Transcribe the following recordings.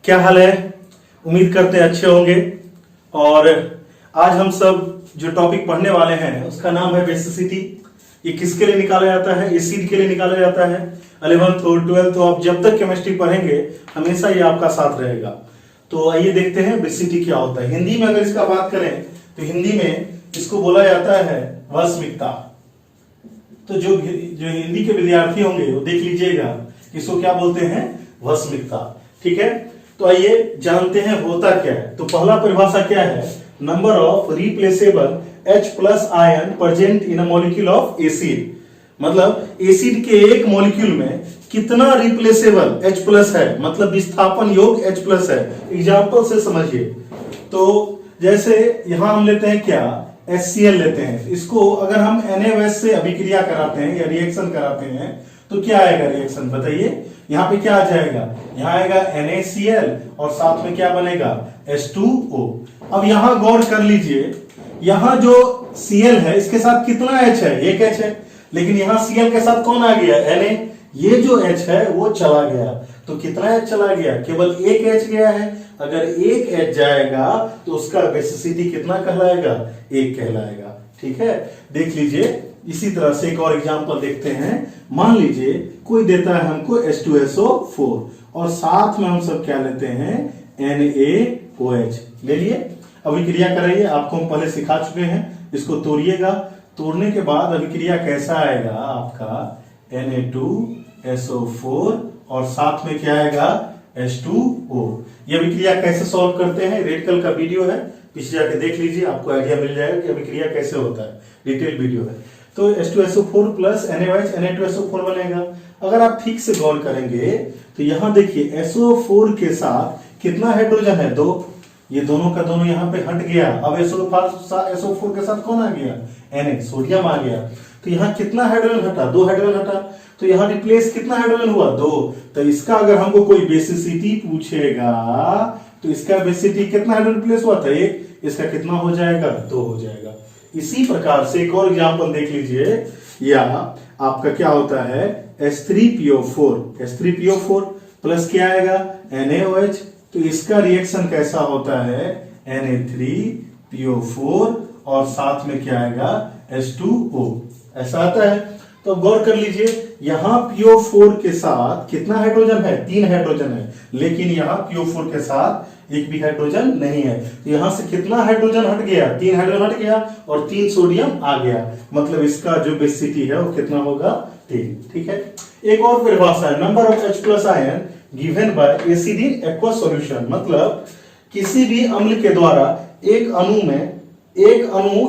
क्या हाल है। उम्मीद करते हैं अच्छे होंगे। और आज हम सब जो टॉपिक पढ़ने वाले हैं उसका नाम है बेसिसिटी। ये किसके लिए निकाला जाता है? एसिड के लिए निकाला जाता है। 11th और 12th तो आप जब तक केमिस्ट्री पढ़ेंगे हमेशा ये आपका साथ रहेगा। तो आइए देखते हैं बेसिसिटी क्या होता है। हिंदी में अगर इसका बात करें तो हिंदी में इसको बोला जाता है वस्मिकता। तो जो हिंदी के विद्यार्थी होंगे वो देख लीजिएगा इसको क्या बोलते हैं, वस्मिकता। ठीक है, तो आइए जानते हैं होता क्या है। तो पहला परिभाषा क्या है? Number of replaceable H plus ion present in a molecule of acid. मतलब एसिड के एक मॉलिक्यूल में कितना रिप्लेसेबल H प्लस है, मतलब विस्थापन योग H प्लस है। एग्जाम्पल से समझिए। तो जैसे यहां हम लेते हैं क्या, HCl लेते हैं। इसको अगर हम NaOH से अभिक्रिया कराते हैं या रिएक्शन कराते हैं तो क्या आएगा रिएक्शन, बताइए। यहाँ पे क्या आ जाएगा? यहाँ आएगा NaCl और साथ में क्या बनेगा, H2O। अब यहां गौर कर लीजिए, यहां जो Cl है इसके साथ कितना H है? एक H है। लेकिन यहां Cl के साथ कौन आ गया? Na। ये जो H है वो चला गया। तो कितना H चला गया? केवल एक H गया है। अगर एक H जाएगा तो उसका बेसिसिटी कितना कहलाएगा? एक कहलाएगा। ठीक है, देख लीजिए। इसी तरह से एक और एग्जांपल देखते हैं। मान लीजिए कोई देता है हमको H2SO4 और साथ में हम सब क्या लेते हैं, NaOH ले लिए। अभिक्रिया कराइए, आपको हम पहले सिखा चुके हैं। इसको तोड़िएगा, तोड़ने के बाद अभिक्रिया कैसा आएगा आपका, Na2SO4 और साथ में क्या आएगा, H2O। ये अभिक्रिया कैसे सॉल्व करते हैं, रेड कलर का वीडियो है, पीछे जाके देख लीजिए, आपको आइडिया मिल जाएगा कि अभिक्रिया कैसे होता है। डिटेल वीडियो है। तो H2SO4 प्लस NaOH Na2SO4 बनेगा। अगर आप ठीक से गौर करेंगे तो यहां देखिए SO4 के साथ कितना हाइड्रोजन है? दो। ये दोनों का दोनों यहाँ पे हट गया। अब SO4 के साथ कौन आ गया? Na, सोडियम आ गया। तो यहाँ कितना हाइड्रोजन हटा? दो हाइड्रोजन हटा। तो यहाँ रिप्लेस कितना हाइड्रोजन हुआ? दो। तो इसका अगर हमको कोई बेसिसिटी पूछेगा तो इसका बेसिसिटी कितना हाइड्रोजन रिप्लेस हुआ था? एक। इसका कितना हो जाएगा? दो हो जाएगा। इसी प्रकार से एक और एग्जांपल देख लीजिए। या आपका क्या होता है, H3PO4 प्लस क्या आएगा, NaOH। तो इसका रिएक्शन कैसा होता है, Na3PO4 और साथ में क्या आएगा, H2O। ऐसा आता है। तो गौर कर लीजिए, यहां PO4 के साथ कितना हाइड्रोजन है? 3 हाइड्रोजन है। लेकिन यहां PO4 के साथ एक भी हाइड्रोजन नहीं है। तो यहां से कितना हाइड्रोजन हट गया? 3 हाइड्रोजन हट गया और 3 सोडियम आ गया। मतलब इसका जो बेसिसिटी है वो कितना होगा, 3। ठीक है। एक और परिभाषा है, number of H plus ion given by acid in aqueous solution. मतलब किसी भी अम्ल के द्वारा एक अणु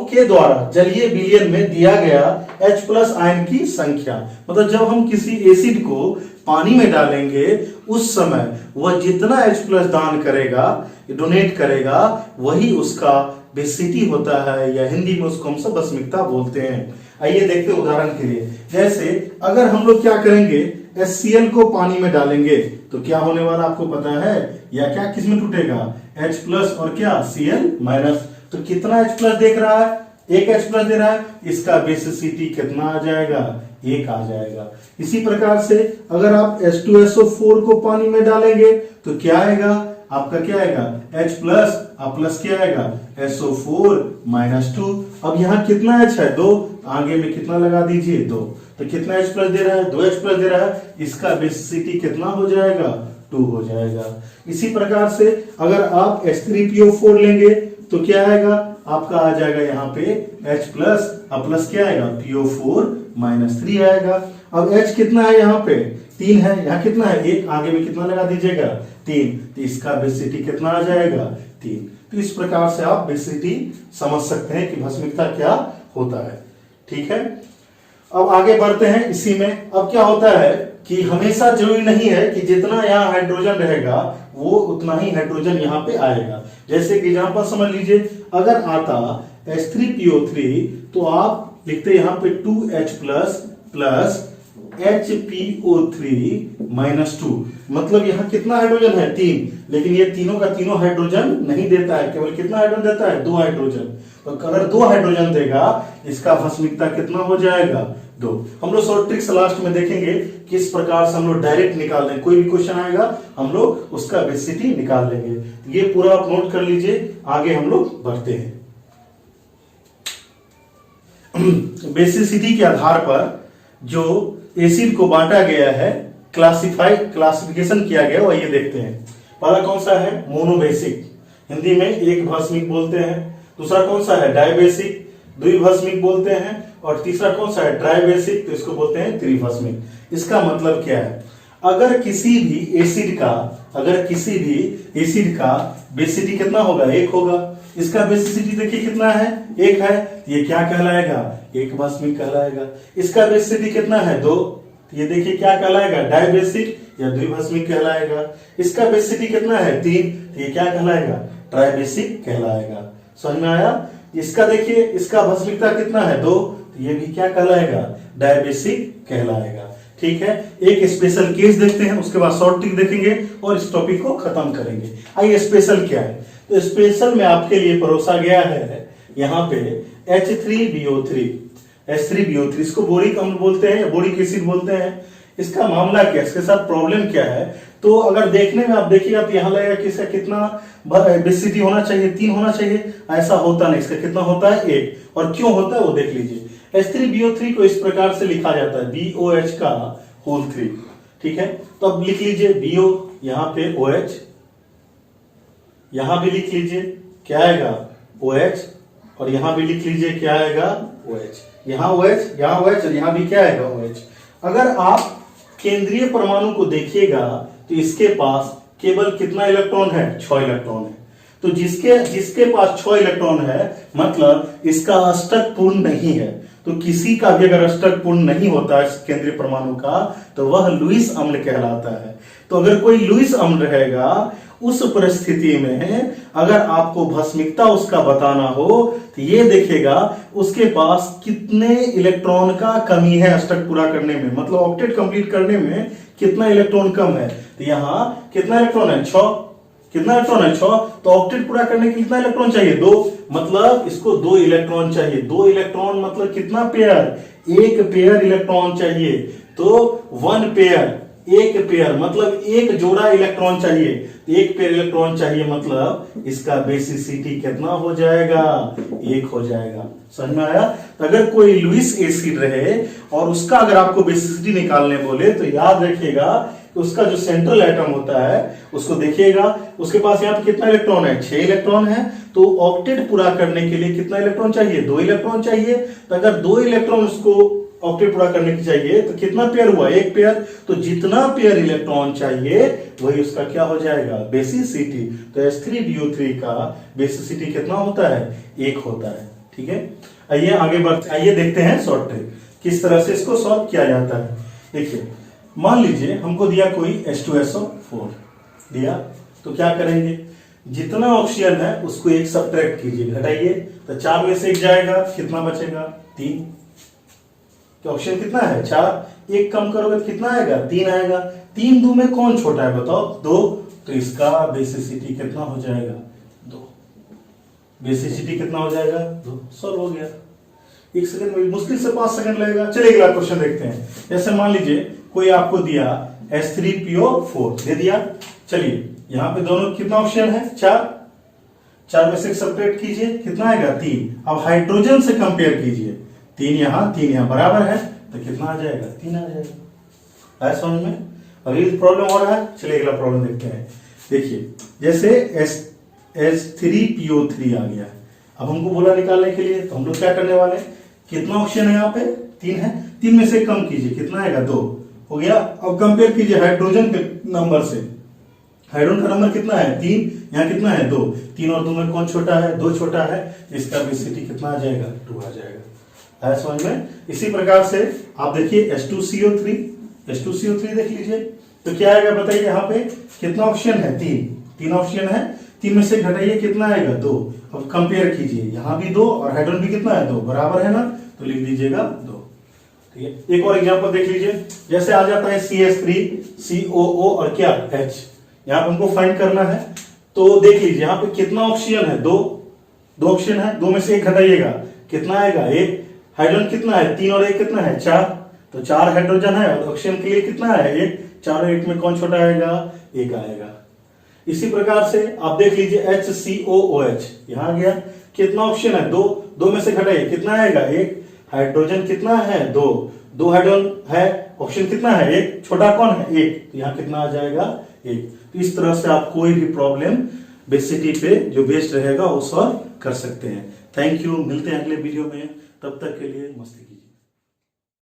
के द्वारा जलीय विलयन में दिया गया H प्लस आयन की संख्या। मतलब जब हम किसी एसिड को पानी में डालेंगे उस समय वह जितना H प्लस दान करेगा, डोनेट करेगा, वही उसका बेसिसिटी होता है, या हिंदी में उसको हम सब वस्मिकता बोलते हैं। आइए देखते हैं उदाहरण के लिए। जैसे अगर हम लोग क्या करेंगे, HCl को पानी में डालेंगे तो क्या होने वाला आपको पता है, या क्या किसमें टूटेगा, H प्लस और क्या, Cl माइनस। तो कितना H प्लस देख रहा है? एक H प्लस दे रहा है। इसका बेसिसिटी कितना आ जाएगा? एक आ जाएगा। इसी प्रकार से अगर आप H2SO4 को पानी में डालेंगे तो क्या आएगा आपका, क्या आएगा, H प्लस, अब प्लस क्या आएगा, SO4 माइनस 2। अब यहाँ कितना H है? 2। आगे में कितना लगा दीजिए, 2। तो कितना H प्लस दे रहा है? 2 H प्लस दे रहा है। इसका बेसिसिटी कितना हो जाएगा, 2 हो जाएगा। इसी प्रकार से अगर आप H3PO4 लेंगे तो क्या आएगा आपका, आ जाएगा यहाँ पे H प्लस, अब प्लस क्या आएगा, PO4 माइनस 3 आएगा। अब H कितना है यहाँ पे, 3 है। यहाँ कितना है, 1। आगे में कितना लगा दीजिएगा, 3। तो इसका बेसिसिटी कितना आ जाएगा, 3। तो इस प्रकार से आप बेसिसिटी समझ सकते हैं कि भस्मिकता क्या होता है। ठीक है, अब आगे बढ़ते हैं इसी में। अब क्या होता है कि हमेशा जरूरी नहीं है कि जितना यहाँ हाइड्रोजन रहेगा वो उतना ही हाइड्रोजन यहाँ पे आएगा। जैसे कि एग्जांपल समझ लीजिए, अगर आता H3PO3 तो आप लिखते यहाँ पे 2H plus plus HPO3 minus 2। मतलब यहाँ कितना हाइड्रोजन है, 3। लेकिन ये तीनों का तीनों हाइड्रोजन नहीं देता है, केवल कितना हाइड्रोजन देता है, 2 हाइड्रोजन। तो अगर 2 हाइड्रोजन देगा इसका भस्मिकता कितना हो जाएगा, 2। हम लोग शॉर्ट ट्रिक्स लास्ट में देखेंगे किस प्रकार से हम लोग डायरेक्ट निकाल देंगे, कोई भी क्वेश्चन आएगा हम लोग उसका बेसिसिटी निकाल लेंगे। ये पूरा आप नोट कर लीजिए, आगे हम लोग बढ़ते हैं। बेसिसिटी के आधार पर जो एसिड को बांटा गया है, क्लासिफिकेशन किया गया, वह ये देखते हैं। पहला कौन सा है? मोनोबेसिक, हिंदी में एक भस्मिक बोलते हैं। दूसरा कौन सा है? डायबेसिक, द्विभस्मिक बोलते हैं। और तीसरा कौन सा है? ट्राइबेसिक, तो इसको बोलते हैं त्रिभस्मिक। इसका मतलब क्या है? अगर किसी भी एसिड का बेसिसिटी कितना होगा? 1 होगा। इसका बेसिसिटी देखिए कितना है? 1 है, ये क्या कहलाएगा? एक भस्मिक कहलाएगा। इसका बेसिसिटी कितना है? 2, ये देखिए क्या कहलाएगा? डायबेसिक या द्विभस्मिक कहलाएगा। इसका बेसिसिटी कितना है? 3, ये क्या कहलाएगा? ट्राइबेसिक कहलाएगा। समझ में आया? इसका देखिए, इसका भस्मिकता कितना है? 2, तो ये भी क्या कहलाएगा? डायबेसिक कहलाएगा। ठीक है, एक स्पेशल केस देखते हैं, उसके बाद शॉर्ट ट्रिक देखेंगे और इस टॉपिक को खत्म करेंगे। आइए स्पेशल क्या है? तो स्पेशल में आपके लिए परोसा गया है यहाँ पे H3BO3, H3BO3, इसको बोरिक अम्ल बोलते हैं या बोरिक एसिड बोलते हैं। इसका मामला क्या है, इसके साथ प्रॉब्लम क्या है? तो अगर देखने में आप देखिएगा तो यहाँ लगेगा कि इसका कितना बेसिसिटी होना चाहिए? 3 होना चाहिए। ऐसा होता नहीं, इसका कितना होता है? 1। और क्यों होता है वो देख लीजिए। H3BO3 को इस प्रकार से लिखा जाता है, BOH का होल 3। ठीक है, तो अब लिख लीजिए BO, यहाँ पे OH, यहां भी लिख लीजिए क्या आएगा? OH, और यहां भी लिख लीजिए क्या आएगा? OH। यहां OH, यहां OH, और यहां भी क्या आएगा? OH। अगर आप केंद्रीय परमाणु को देखिएगा तो इसके पास केवल कितना इलेक्ट्रॉन है? 6 इलेक्ट्रॉन है। तो जिसके पास 6 इलेक्ट्रॉन है मतलब इसका अष्टक पूर्ण नहीं है। तो किसी का भी अगर अष्टक पूर्ण नहीं होता है केंद्रीय परमाणु का तो वह लुईस अम्ल कहलाता है। तो अगर कोई लुईस अम्ल रहेगा, उस परिस्थिति में अगर आपको भस्मिकता उसका बताना हो तो ये देखेगा उसके पास कितने इलेक्ट्रॉन का कमी है अष्टक पूरा करने में, मतलब ऑक्टेट कंप्लीट करने में कितना इलेक्ट्रॉन कम है। तो यहाँ कितना इलेक्ट्रॉन है? 6। कितना इलेक्ट्रॉन है? 6। तो ऑक्टेट पूरा करने के कितना इलेक्ट्रॉन चाहिए? 2, मतलब इसको 2 इलेक्ट्रॉन चाहिए। 2 इलेक्ट्रॉन मतलब कितना पेयर? 1 पेयर इलेक्ट्रॉन चाहिए। तो 1 पेयर, 1 पेयर मतलब 1 जोड़ा इलेक्ट्रॉन चाहिए। 1 पेयर इलेक्ट्रॉन चाहिए मतलब इसका बेसिसिटी कितना हो जाएगा? 1 हो जाएगा। समझ में आया? तो अगर कोई लुईस एसिड रहे और उसका अगर आपको बेसिसिटी निकालने बोले तो याद रखिएगा कि उसका जो सेंट्रल एटम होता है उसको देखिएगा, उसके पास यहाँ पे कितना इलेक्ट्रॉन है? 6 इलेक्ट्रॉन है। तो ऑक्टेट पूरा करने के लिए कितना इलेक्ट्रॉन चाहिए? 2 इलेक्ट्रॉन चाहिए। तो अगर 2 इलेक्ट्रॉन उसको ऑक्टेट पूरा करने की चाहिए तो कितना पेयर हुआ? 1 पेयर। तो जितना पेयर इलेक्ट्रॉन चाहिए वही उसका क्या हो जाएगा? बेसिसिटी। तो H3BO3 का बेसिसिटी कितना होता है? 1 होता है। ठीक है, आइए आगे बढ़ते, आइए देखते हैं शॉर्ट ट्रिक किस तरह से इसको सॉल्व किया जाता है। देखिए, मान लीजिए हमको दिया कोई H2SO4 दिया, तो क्या करेंगे? जितना ऑक्सीजन है उसको 1 सब्ट्रैक्ट कीजिए, घटाइए। तो 4 में से 1 जाएगा, कितना बचेगा? 3। तो ऑक्सीजन कितना है? 4। 1 कम करोगे तो कितना आएगा? 3 आएगा। 3 2 में कौन छोटा है बताओ? 2। तो इसका बेसिसिटी कितना हो जाएगा? 2। बेसिसिटी कितना हो जाएगा? 2। सॉल्व हो गया। 1 सेकंड में, मुश्किल से 5 सेकंड लगेगा। चलिए अगला क्वेश्चन देखते हैं। जैसे मान लीजिए कोई आपको दिया H3PO4 दे दिया। चलिए यहाँ पे दोनों कितना ऑक्सीजन है? 4। 4 में से सब्ट्रैक्ट कीजिए, कितना आएगा? 3। अब हाइड्रोजन से कंपेयर कीजिए, 3 यहाँ बराबर है तो कितना आ जाएगा? 3 आ जाएगा। आया समझ में? और ये प्रॉब्लम हो रहा है। चलिए अगला प्रॉब्लम देखते हैं। देखिए जैसे H3PO3 आ गया, अब हमको बोला निकालने के लिए, तो हम लोग क्या करने वाले हैं? कितना ऑक्सीजन है यहाँ पे? 3 है। 3 में से कम कीजिए, कितना आएगा? 2 हो गया। अब कंपेयर कीजिए हाइड्रोजन के नंबर से। हाइड्रोजन का नंबर कितना है? 3। यहाँ कितना है? 2। 3 और 2 में कौन छोटा है? 2 छोटा है। इसका बेसिसिटी कितना आ जाएगा? 2 आ जाएगा। है समझ में? इसी प्रकार से आप देखिए H2CO3, H2CO3 देख लीजिए तो क्या आएगा बताइए? यहाँ पे कितना ऑक्सीजन है? 3 ऑक्सीजन है। 3 में से घटाइए, कितना आएगा? 2। अब कंपेयर कीजिए, यहाँ भी 2 और हाइड्रोजन भी कितना है? 2, बराबर है ना? तो लिख दीजिएगा 2। ठीक है, एक और एग्जांपल देख लीजिए। जैसे आ जाता है CH3COO और क्या? H। यहाँ पे हमको फाइंड करना है। तो देख लीजिए यहाँ पे कितना ऑक्सीजन है? 2 ऑक्सीजन है। 2 में से 1 घटाइएगा, कितना आएगा? 1। हाइड्रोजन कितना है, 3 और 1 कितना है, 4, तो 4 हाइड्रोजन है और ऑक्सीजन के लिए कितना है, 1, 4 और 1 में कौन छोटा आएगा, 1 आएगा। इसी प्रकार से आप देख लीजिए HCOOH यहां आ गया, कितना ऑप्शन है, 2 में से घटाइए कितना आएगा, 1, हाइड्रोजन कितना है, 2 हाइड्रोजन है, ऑप्शन कितना है, 1, छोटा कौन है, 1, तो यहाँ कितना आ जाएगा, 1। तो इस तरह से आप कोई भी प्रॉब्लम बेसिसिटी पे जो बेस्ड रहेगा वो सॉल्व कर सकते हैं। थैंक यू, मिलते हैं अगले वीडियो में, तब तक के लिए मस्ती कीजिए।